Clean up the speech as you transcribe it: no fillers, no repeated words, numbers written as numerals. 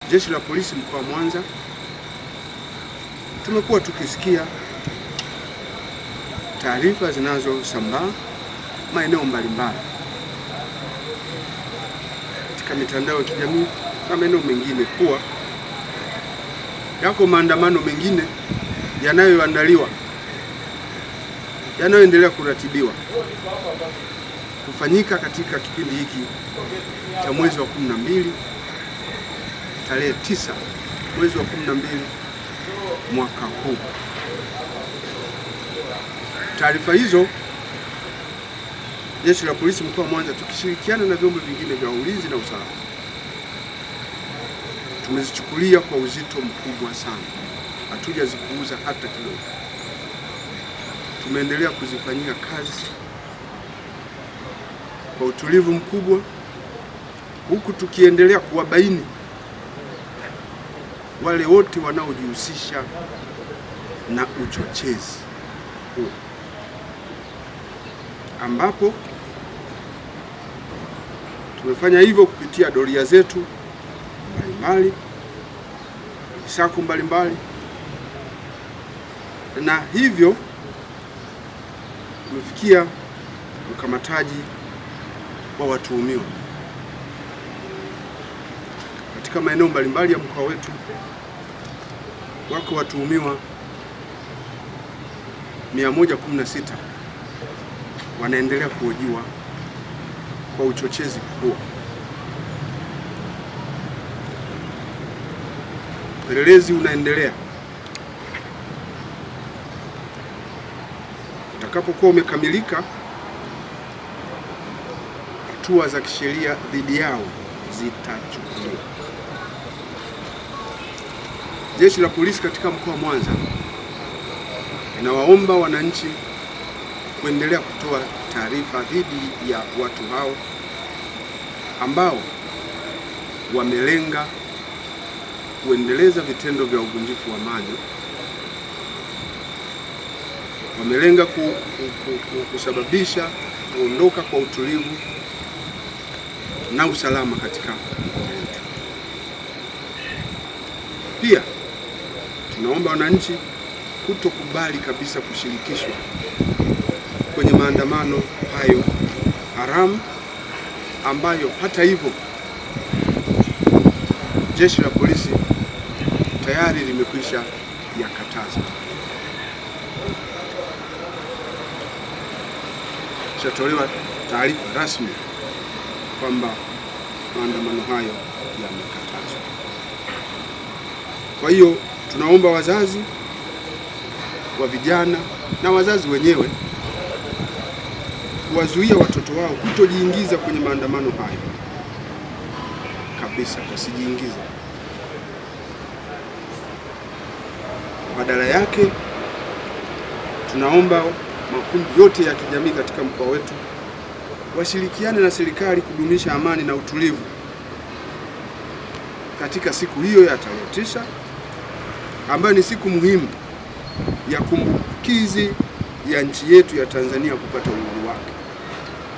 Jeshi la Polisi mkoa wa Mwanza tumekuwa tukisikia taarifa zinazosambaa maeneo mbalimbali katika mitandao ya kijamii na maeneo mengine kuwa yako maandamano mengine yanayoandaliwa, yanayoendelea kuratibiwa kufanyika katika kipindi hiki cha mwezi wa 12 tarehe 9 mwezi wa 12 mwaka huu. Taarifa hizo Jeshi la Polisi mkoa wa Mwanza tukishirikiana na vyombo vingine vya ulinzi na usalama tumezichukulia kwa uzito mkubwa sana, hatujazipuuza hata kidogo. Tumeendelea kuzifanyia kazi kwa utulivu mkubwa, huku tukiendelea kuwabaini wale wote wanaojihusisha na uchochezi huu, ambapo tumefanya hivyo kupitia doria zetu mbalimbali, misako mbalimbali, na hivyo tumefikia ukamataji wa watuhumiwa katika maeneo mbalimbali ya mkoa wetu. Wako watuhumiwa 116 wanaendelea kuhojiwa kwa uchochezi huo. Upelelezi unaendelea. Utakapokuwa umekamilika, hatua za kisheria dhidi yao zitachukuliwa. Jeshi la Polisi katika mkoa wa Mwanza inawaomba wananchi kuendelea kutoa taarifa dhidi ya watu hao ambao wamelenga kuendeleza vitendo vya uvunjifu wa amani, wamelenga kusababisha kuondoka kwa utulivu na usalama katika mkoa wetu. Pia tunaomba wananchi kutokubali kabisa kushirikishwa kwenye maandamano hayo haramu, ambayo hata hivyo Jeshi la Polisi tayari limekwisha yakataza. Shatolewa taarifa rasmi kwamba maandamano hayo yamekatazwa. Kwa hiyo tunaomba wazazi wa vijana na wazazi wenyewe kuwazuia watoto wao kutojiingiza kwenye maandamano hayo kabisa, wasijiingize. Badala yake tunaomba makundi yote ya kijamii katika mkoa wetu washirikiane na serikali kudumisha amani na utulivu katika siku hiyo ya tarehe 9, ambayo ni siku muhimu ya kumbukizi ya nchi yetu ya Tanzania kupata uhuru.